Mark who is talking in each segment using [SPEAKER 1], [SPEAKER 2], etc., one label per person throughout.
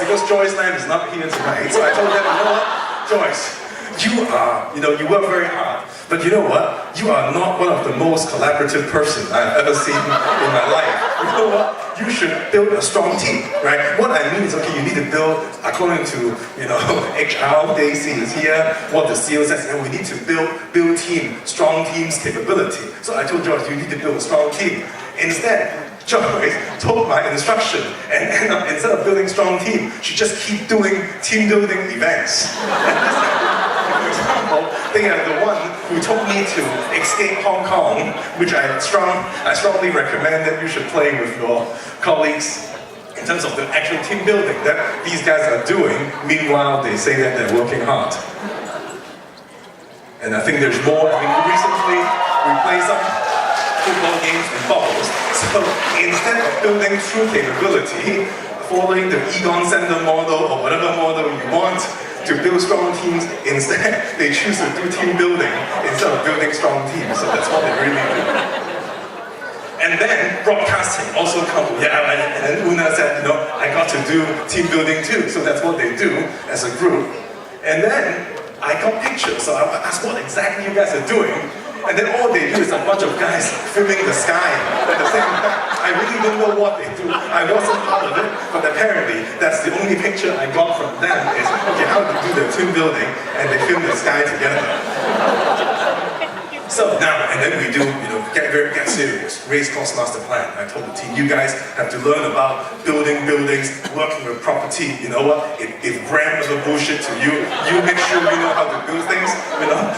[SPEAKER 1] because Joyce Lam is not here tonight, so I told them, you know what, Joyce, you are, you work very hard, but you know what? You are not one of the most collaborative person I've ever seen in my life. You know what? You should build a strong team, right? What I mean is, okay, you need to build, according to, HKJC is here, what the CEO says, and we need to build team, strong teams capability. So I told Joyce, you need to build a strong team. Instead, Joyce took my instruction, and instead of building strong team, she just keep doing team building events. For example, they are the one who told me to escape Hong Kong, which I strongly recommend that you should play with your colleagues in terms of the actual team building that these guys are doing. Meanwhile, they say that they're working hard. And I think there's more. I mean, recently we played some football games in bubbles. So instead of building true capability, following the Egon Center model or whatever model you want to build strong teams, instead they choose to do team building instead of building strong teams. So that's what they really do. And then broadcasting also comes, and then Una said, I got to do team building too. So that's what they do as a group. And then I got pictures, so I asked what exactly you guys are doing. And then all they do is a bunch of guys filming the sky at the same time. I really don't know what they do. I wasn't part of it, but apparently that's the only picture I got from them is, okay, how to do the team building, and they film the sky together. So now, and then we do, get serious, raise cost master plan. I told the team, you guys have to learn about building buildings, working with property. You know what? If grandmother bullshit to you, you make sure you know how to build things.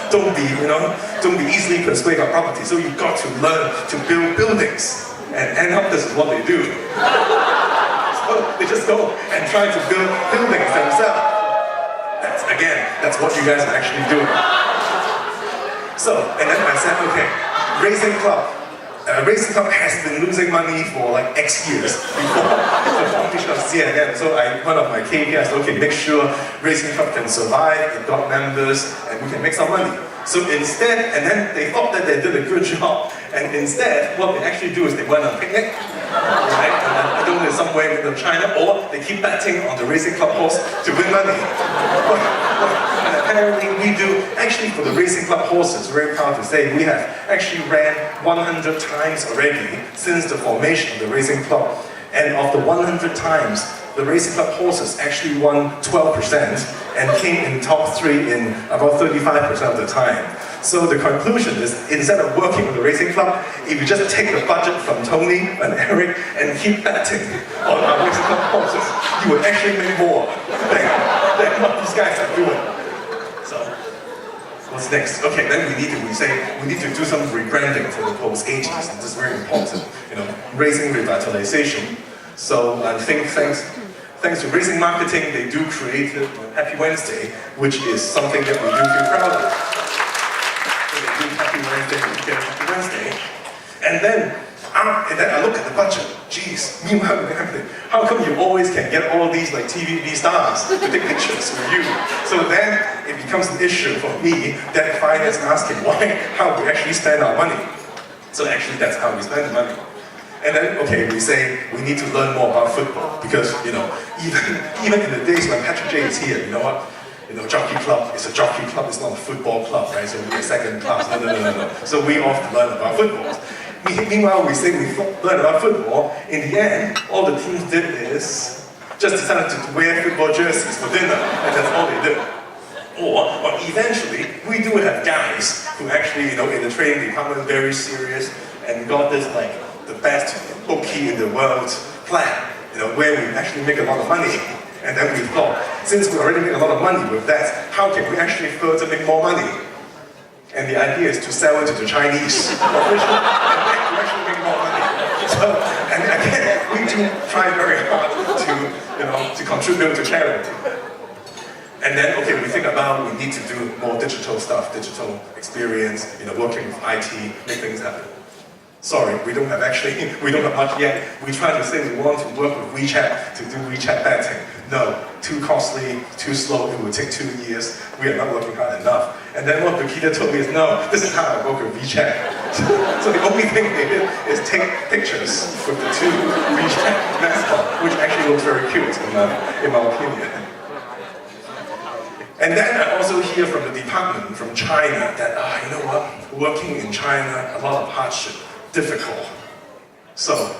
[SPEAKER 1] Don't be easily persuaded on property. So you've got to learn to build buildings. And end up, this is what they do. So they just go and try to build buildings themselves. That's what you guys are actually doing. So, and then I said, okay, Racing Club has been losing money for like X years before the formation of CNN. So one of my KPIs, okay, make sure Racing Club can survive, it got members, and we can make some money. So instead, and then they thought that they did a good job, and instead, what they actually do is they went on a picnic, right? And I don't know, in some way with China, or they keep betting on the Racing Club horse to win money. And apparently we do, actually for the Racing Club horses, very proud to say, we have actually ran 100 times already since the formation of the Racing Club. And of the 100 times, the Racing Club horses actually won 12% and came in top 3 in about 35% of the time. So the conclusion is, instead of working with the Racing Club, if you just take the budget from Tony and Eric and keep betting on our Racing Club horses, you would actually make more than what these guys are doing. So, what's next? Okay, then we need to do some rebranding for the post-80s, and this is very important. Racing revitalization. So I think thanks to Racing Marketing, they do create Happy Wednesday, which is something that we do feel proud of. So they do Happy Wednesday, we get Happy Wednesday. And then I look at the budget. Geez, meanwhile, how come you always can get all these like TV stars to take pictures with you? So then it becomes an issue for me that finance asking how we actually spend our money. So actually that's how we spend the money. And then, okay, we say we need to learn more about football because, even in the days when Patrick J is here, you know what? Jockey club is a jockey club, it's not a football club, right? So we're second class. No. So we often learn about football. Meanwhile, we say we learn about football. In the end, all the teams did is just decided to wear football jerseys for dinner, and that's all they did. Or eventually, we do have guys who actually, in the training department, very serious, and got this like the best bookie in the world plan, where we actually make a lot of money. And then we thought, since we already make a lot of money with that, how can we actually further make more money? And the idea is to sell it to the Chinese officially, and then to actually make more money. So, and again, we do try very hard to contribute to charity. And then, okay, we think about we need to do more digital stuff, digital experience, working with IT, make things happen. Sorry, we don't have much yet. We try to say we want to work with WeChat to do WeChat betting. No, too costly, too slow, it will take 2 years. We are not working hard enough. And then what Bukita told me is, no, this is how I work with WeChat. So the only thing they did is take pictures with the 2 WeChat mascots, which actually looks very cute in my opinion. And then I also hear from the department from China that, you know what, working in China, a lot of hardship, difficult. So,